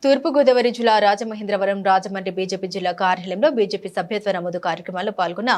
తూర్పుగోదావరి జిల్లా రాజమహేంద్రవరం రాజమండ్రి బీజేపీ జిల్లా కార్యాలయంలో బీజేపీ సభ్యత్వ నమోదు కార్యక్రమాల్లో పాల్గొన్న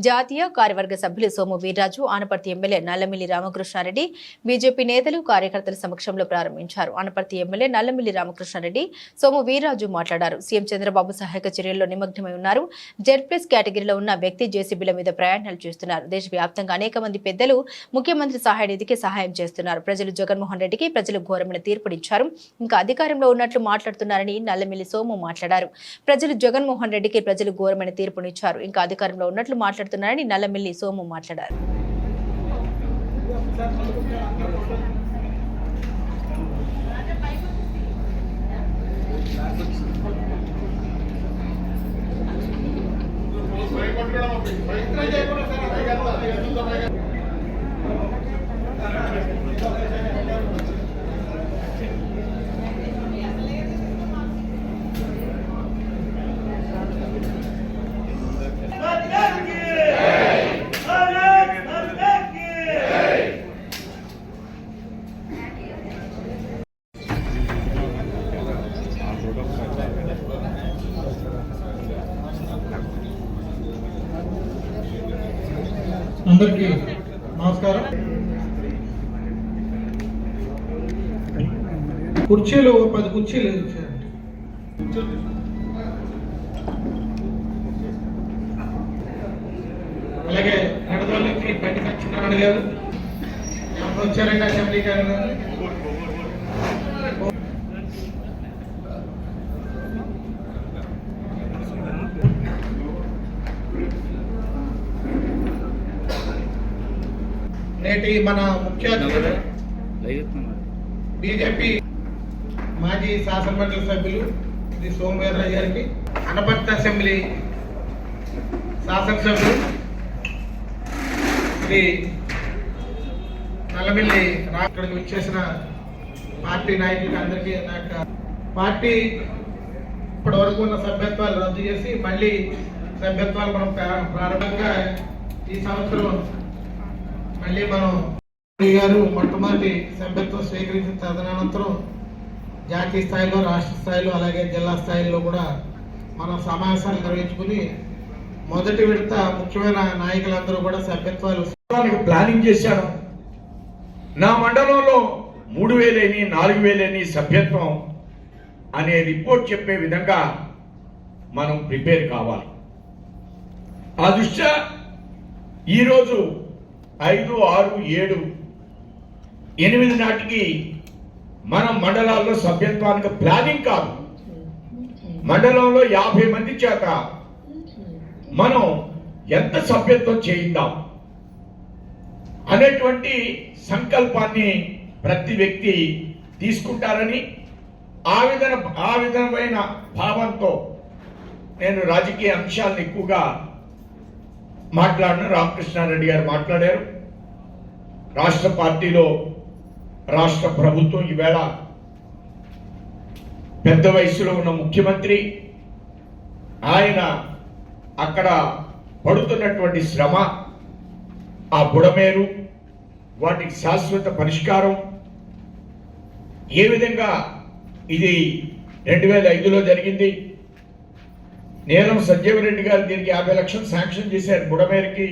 జాతీయ కార్యవర్గ సభ్యులు సోము వీర్రాజు, ఆనపర్తి ఎమ్మెల్యే నల్లమిల్లి రామకృష్ణారెడ్డి బీజేపీ నేతలు కార్యకర్తల సమక్షంలో ప్రారంభించారు. ఆనపర్తి ఎమ్మెల్యే నల్లమిల్లి రామకృష్ణారెడ్డి, సోము వీర్రాజు మాట్లాడారు. సీఎం చంద్రబాబు సహాయక చర్యల్లో నిమగ్నమై ఉన్నారు. జెడ్+ కేటగిరీలో ఉన్న వ్యక్తి జేసీబీల మీద ప్రయాణాలు చేస్తున్నారు. దేశవ్యాప్తంగా అనేక మంది పెద్దలు ముఖ్యమంత్రి సహాయ నిధికి సహాయం చేస్తున్నారు. ప్రజలు జగన్మోహన్ రెడ్డికి ప్రజలు ఘోరమైన తీర్పునిచ్చారు. ఇంకా అధికారంలో ఉన్నట్లు మాట్లాడుతున్నారని నల్లమిల్లి సోము మాట్లాడారు. ప్రజలు జగన్మోహన్ రెడ్డికి ప్రజలు ఘోరమైన తీర్పునిచ్చారు. ఇంకా అధికారంలో ఉన్నట్లు మాట్లాడుతున్నారని నల్లమిల్లి సోము మాట్లాడారు. అందరికీ నమస్కారం. కుర్చీలు 10 కుర్చీలు ఇచ్చారండి. అలాగే నడదోళ్ళకి బండి సత్యనారాయణ గారు వచ్చారండి, అసెంబ్లీ గారు. నేటి మన ముఖ్య అతిథులు బీజేపీ మాజీ శాసనమండలి సభ్యులు శ్రీ సోము వీర్రాజు గారికి, అనపర్తి అసెంబ్లీ శాసనసభ్యులు శ్రీ నల్లమిల్లి రాక్కడికి వచ్చేసిన పార్టీ నాయకులకి అందరికీ, పార్టీ ఇప్పటి వరకు ఉన్న సభ్యత్వాలు రద్దు చేసి మళ్ళీ సభ్యత్వాలు మనం ప్రారంభంగా ఈ సంవత్సరం మళ్ళీ మనం గారు మొట్టమొదటి సభ్యత్వం స్వీకరించిన తదనంతరం జాతీయ స్థాయిలో, రాష్ట్ర స్థాయిలో, అలాగే జిల్లా స్థాయిలో కూడా మనం సమావేశాలు నిర్వహించుకుని మొదటి విడత ముఖ్యమైన నాయకులందరూ కూడా సభ్యత్వాలు ప్లానింగ్ చేశాను. నా మండలంలో 3000 4000 సభ్యత్వం అనే రిపోర్ట్ చెప్పే విధంగా మనం ప్రిపేర్ కావాలి. ఆ దృష్ట్యా ఈరోజు 5, 6, 7, 8 నాటికి మనం మండలాల్లో సభ్యత్వానికి ప్లానింగ్ కాదు, మండలంలో 50 మంది చేత మనం ఎంత సభ్యత్వం చేయిద్దాం అనేటువంటి సంకల్పాన్ని ప్రతి వ్యక్తి తీసుకుంటారని ఆ విధమైన భావంతో నేను రాజకీయ అంశాలను ఎక్కువగా మాట్లాడిన రామకృష్ణారెడ్డి గారు మాట్లాడారు. రాష్ట్ర పార్టీలో రాష్ట్ర ప్రభుత్వం ఈవేళ పెద్ద వయసులో ఉన్న ముఖ్యమంత్రి, ఆయన అక్కడ పడుతున్నటువంటి శ్రమ, ఆ బుడమేరు, వాటికి శాశ్వత పరిష్కారం ఏ విధంగా, ఇది 2005లో జరిగింది. నీలం సంజీవరెడ్డి గారు దీనికి 50 లక్షలు శాంక్షన్ చేశారు బుడమేరుకి.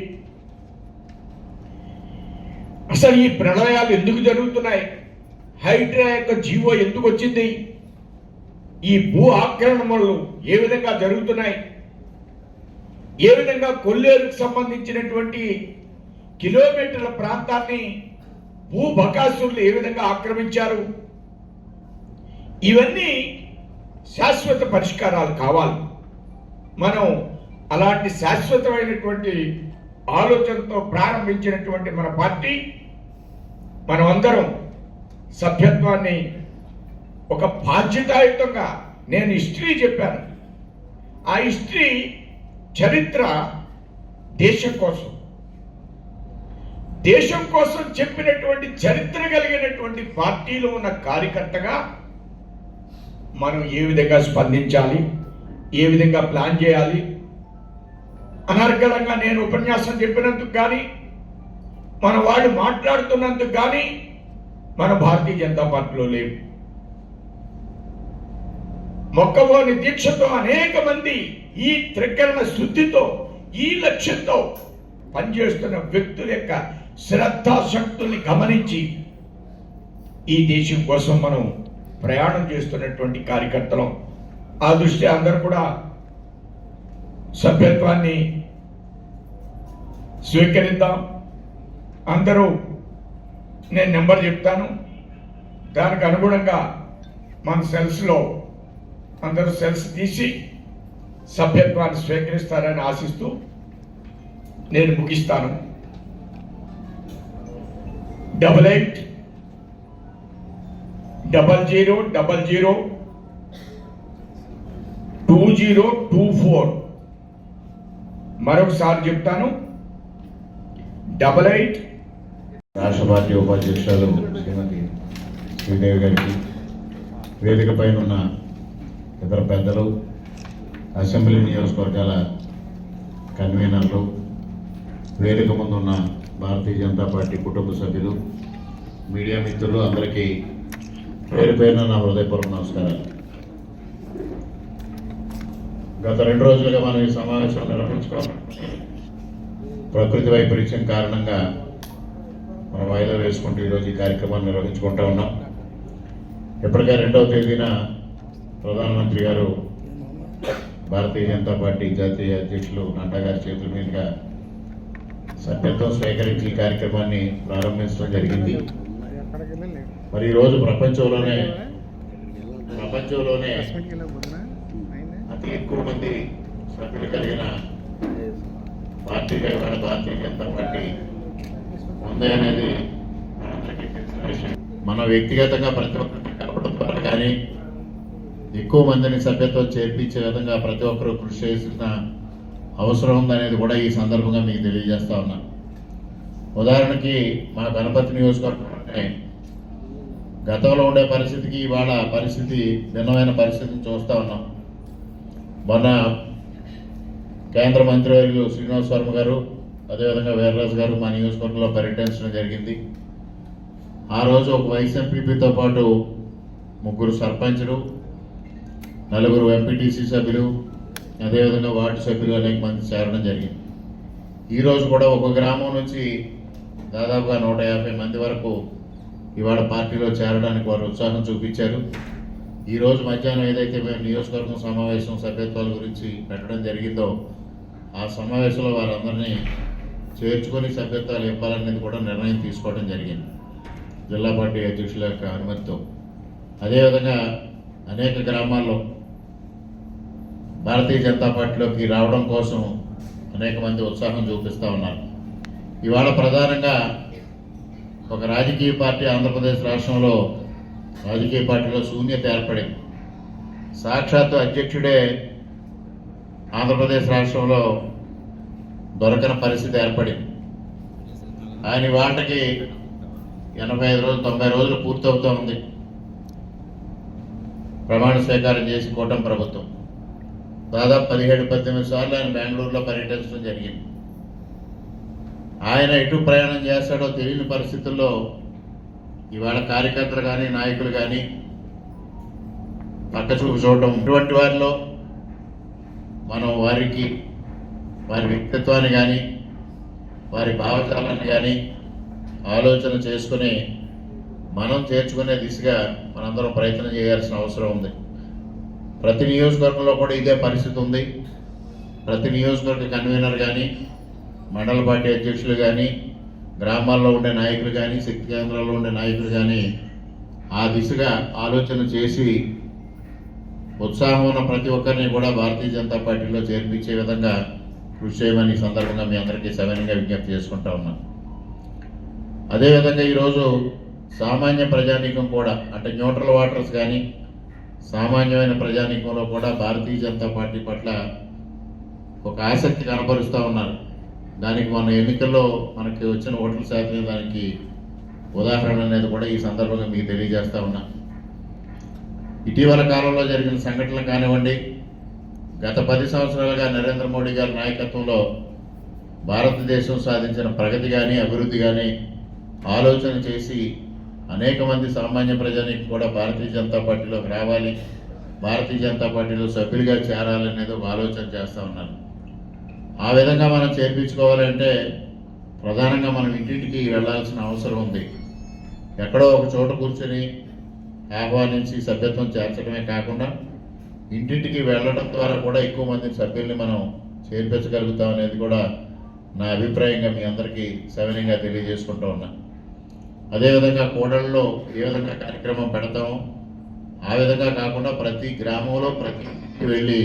అసలు ఈ ప్రళయాలు ఎందుకు జరుగుతున్నాయి? హైడ్రా యొక్క జీవో ఎందుకు వచ్చింది? ఈ భూ ఆక్రమణలు ఏ విధంగా జరుగుతున్నాయి? ఏ విధంగా కొల్లేరుకు సంబంధించినటువంటి కిలోమీటర్ల ప్రాంతాన్ని భూ బకాసురులు ఏ విధంగా ఆక్రమించారు? ఇవన్నీ శాశ్వత పరిష్కారాలు కావాలి. మనం అలాంటి శాశ్వతమైనటువంటి ఆలోచనతో ప్రారంభించినటువంటి మన పార్టీ, మనమందరం సభ్యత్వాన్ని ఒక బాధ్యతాయుతంగా, నేను హిస్టరీ చెప్పాను, ఆ హిస్టరీ చరిత్ర దేశం కోసం చెప్పినటువంటి చరిత్ర కలిగినటువంటి పార్టీలో ఉన్న కార్యకర్తగా మనం ఏ విధంగా స్పందించాలి, ఏ విధంగా ప్లాన్ చేయాలి. అనర్గళంగా నేను ఉపన్యాసం చెప్పినందుకు కానీ, మన వాళ్ళు మాట్లాడుతున్నందుకు కానీ మన భారతీయ జనతా పార్టీలో లేవు. మొక్కవోని దీక్షతో అనేక మంది ఈ త్రికరణ శుద్ధితో ఈ లక్ష్యంతో పనిచేస్తున్న వ్యక్తుల యొక్క శ్రద్ధాశక్తుల్ని గమనించి ఈ దేశం కోసం మనం ప్రయాణం చేస్తున్నటువంటి కార్యకర్తలం. ఆ దృష్ట్యా అందరూ కూడా సభ్యత్వాన్ని స్వీకరిద్దాం. అందరూ నేను నెంబర్ చెప్తాను, దానికి అనుగుణంగా మన సెల్స్లో అందరూ సెల్స్ తీసి సభ్యత్వాన్ని స్వీకరిస్తారని ఆశిస్తూ నేను ముగిస్తాను. 8800002024 మరొకసారి చెప్తాను. 88 రాష్ట్ర పార్టీ ఉపాధ్యక్షురాలు శ్రీమతి శ్రీదేవి గారికి, వేదిక పైన ఉన్న ఇతర పెద్దలు, అసెంబ్లీ నియోజకవర్గాల కన్వీనర్లు, వేదిక ముందున్న భారతీయ జనతా పార్టీ కుటుంబ సభ్యులు, మీడియా మిత్రులు అందరికీ పేరు పేరున నా హృదయపూర్వక నమస్కారాలు. గత 2 రోజులుగా మనం ఈ సమావేశం నిర్వహించుకోవాలి. ప్రకృతి వైపరీత్యం కారణంగా మనం వాయిదా వేసుకుంటూ ఈరోజు ఈ కార్యక్రమాన్ని నిర్వహించుకుంటూ ఉన్నాం. ఇప్పటికే 2వ తేదీన ప్రధానమంత్రి గారు భారతీయ జనతా పార్టీ జాతీయ అధ్యక్షులు నడ్డా గారి చేతుల మీదుగా సభ్యత్వం స్వీకరించి ఈ కార్యక్రమాన్ని ప్రారంభించడం జరిగింది. మరి ఈరోజు ప్రపంచంలోనే అతి ఎక్కువ మంది సభ్యులు కలిగిన పార్టీగా ఇవాళ భారతీయ జనతా పార్టీ ఉంది అనేది మనందరికీ తెలిసిన విషయం. మన వ్యక్తిగతంగా ప్రతి ఒక్కరికి కలపడం ద్వారా కానీ ఎక్కువ మందిని సభ్యత్వం చేర్పించే విధంగా ప్రతి ఒక్కరూ కృషి చేసిన అవసరం ఉందనేది కూడా ఈ సందర్భంగా మీకు తెలియజేస్తా ఉన్నా. ఉదాహరణకి మా గణపతి నియోజకవర్గం అంటే గతంలో ఉండే పరిస్థితికి ఇవాళ పరిస్థితి భిన్నమైన పరిస్థితిని చూస్తూ ఉన్నాం. మొన్న కేంద్ర మంత్రివర్యులు శ్రీనివాస్ వర్మ గారు, అదేవిధంగా వీర్రాజు గారు మా నియోజకవర్గంలో పర్యటించడం జరిగింది. ఆ రోజు ఒక వైస్ ఎంపీపీతో పాటు 3 సర్పంచులు, 4 ఎంపీటీసీ సభ్యులు, అదేవిధంగా వార్డు సభ్యులు అనేక మంది చేరడం జరిగింది. ఈరోజు కూడా ఒక గ్రామం నుంచి దాదాపుగా 150 మంది వరకు ఇవాళ పార్టీలో చేరడానికి వారు ఉత్సాహం చూపించారు. ఈరోజు మధ్యాహ్నం ఏదైతే మేము నియోజకవర్గం సమావేశం సభ్యత్వాల గురించి పెట్టడం జరిగిందో ఆ సమావేశంలో వారందరినీ చేర్చుకొని సభ్యత్వాలు ఇవ్వాలనేది కూడా నిర్ణయం తీసుకోవడం జరిగింది జిల్లా పార్టీ అధ్యక్షుల యొక్క అనుమతితో. అదేవిధంగా అనేక గ్రామాల్లో భారతీయ జనతా పార్టీలోకి రావడం కోసం అనేక మంది ఉత్సాహం చూపిస్తూ ఉన్నారు. ఇవాళ ప్రధానంగా ఒక రాజకీయ పార్టీ ఆంధ్రప్రదేశ్ రాష్ట్రంలో రాజకీయ పార్టీలో శూన్యత ఏర్పడింది. సాక్షాత్తు అధ్యక్షుడే ఆంధ్రప్రదేశ్ రాష్ట్రంలో దొరకని పరిస్థితి ఏర్పడింది. ఆయన వాటికి 85 రోజులు 90 రోజులు పూర్తవుతూ ఉంది ప్రమాణ స్వీకారం చేసి కూటమి ప్రభుత్వం. దాదాపు 17-18 సార్లు ఆయన బెంగళూరులో పర్యటించడం జరిగింది. ఆయన ఎటు ప్రయాణం చేస్తాడో తెలియని పరిస్థితుల్లో ఇవాళ కార్యకర్తలు కానీ నాయకులు కానీ పక్క చూపు చూడటం, ఇటువంటి వారిలో మనం వారి వ్యక్తిత్వాన్ని కానీ వారి భావజాలాన్ని కానీ ఆలోచన చేసుకుని మనం చేర్చుకునే దిశగా మనందరం ప్రయత్నం చేయాల్సిన అవసరం ఉంది. ప్రతి నియోజకవర్గంలో కూడా ఇదే పరిస్థితి ఉంది. ప్రతి నియోజకవర్గ కన్వీనర్ కానీ, మండల పార్టీ అధ్యక్షులు కానీ, గ్రామాల్లో ఉండే నాయకులు కానీ, శక్తి కేంద్రాల్లో ఉండే నాయకులు కానీ ఆ దిశగా ఆలోచన చేసి ఉత్సాహం ఉన్న ప్రతి ఒక్కరిని కూడా భారతీయ జనతా పార్టీలో చేర్పించే విధంగా కృషి చేయమని ఈ సందర్భంగా మీ అందరికీ సవినయంగా విజ్ఞప్తి చేసుకుంటా ఉన్నాను. అదేవిధంగా ఈరోజు సామాన్య ప్రజానీకం కూడా, అంటే న్యూట్రల్ వాటర్స్ కానీ సామాన్యమైన ప్రజానీకంలో కూడా భారతీయ జనతా పార్టీ పట్ల ఒక ఆసక్తి కనబరుస్తూ ఉన్నారు. దానికి మన ఎన్నికల్లో మనకి వచ్చిన ఓట్ల శాతం దానికి ఉదాహరణ అనేది కూడా ఈ సందర్భంగా మీకు తెలియజేస్తా ఉన్నా. ఇటీవల కాలంలో జరిగిన సంఘటనలు కానివ్వండి, గత 10 సంవత్సరాలుగా నరేంద్ర మోడీ గారి నాయకత్వంలో భారతదేశం సాధించిన ప్రగతి కానీ అభివృద్ధి కానీ ఆలోచన చేసి అనేక మంది సామాన్య ప్రజానికి కూడా భారతీయ జనతా పార్టీలోకి రావాలి, భారతీయ జనతా పార్టీలో సభ్యులుగా చేరాలనేది ఒక ఆలోచన చేస్తూ ఉన్నాను. ఆ విధంగా మనం చేర్పించుకోవాలంటే ప్రధానంగా మనం ఇంటింటికి వెళ్ళాల్సిన అవసరం ఉంది. ఎక్కడో ఒక చోట కూర్చొని ఆహ్వానించి సభ్యత్వం చేర్చడమే కాకుండా ఇంటింటికి వెళ్ళడం ద్వారా కూడా ఎక్కువ మంది సభ్యుల్ని మనం చేర్పించగలుగుతాం అనేది కూడా నా అభిప్రాయంగా మీ అందరికీ సవినయంగా తెలియజేసుకుంటూ ఉన్నా. అదేవిధంగా కూడళ్ళలో ఏ విధంగా కార్యక్రమం పెడతామో ఆ విధంగా కాకుండా ప్రతి గ్రామంలో ప్రతి ఇంటికి వెళ్ళి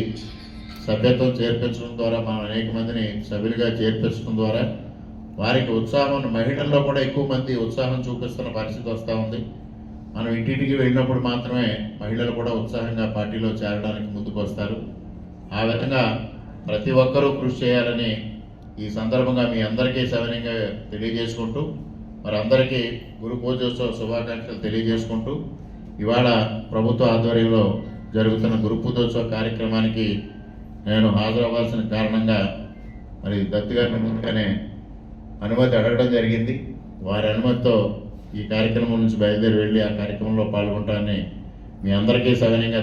సభ్యత్వం చేర్పించడం ద్వారా మనం అనేక మందిని సభ్యులుగా చేర్పించడం ద్వారా వారికి ఉత్సాహం, మహిళల్లో కూడా ఎక్కువ మంది ఉత్సాహం చూపిస్తున్న పరిస్థితి వస్తూ ఉంది. మనం ఇంటింటికి వెళ్ళినప్పుడు మాత్రమే మహిళలు కూడా ఉత్సాహంగా పార్టీలో చేరడానికి ముందుకు వస్తారు. ఆ విధంగా ప్రతి ఒక్కరూ కృషి చేయాలని ఈ సందర్భంగా మీ అందరికీ సవినయంగా తెలియజేసుకుంటూ మరి అందరికీ గురు పూజోత్సవ శుభాకాంక్షలు తెలియజేసుకుంటూ ఇవాళ ప్రభుత్వ ఆధ్వర్యంలో జరుగుతున్న గురు పూజోత్సవ కార్యక్రమానికి నేను హాజరవ్వాల్సిన కారణంగా మరి దత్తు గారిని ముందుగానే అనుమతి అడగడం జరిగింది. వారి అనుమతితో ఈ కార్యక్రమం నుంచి బయలుదేరి వెళ్ళి ఆ కార్యక్రమంలో పాల్గొంటానని మీ అందరికీ సవినయంగా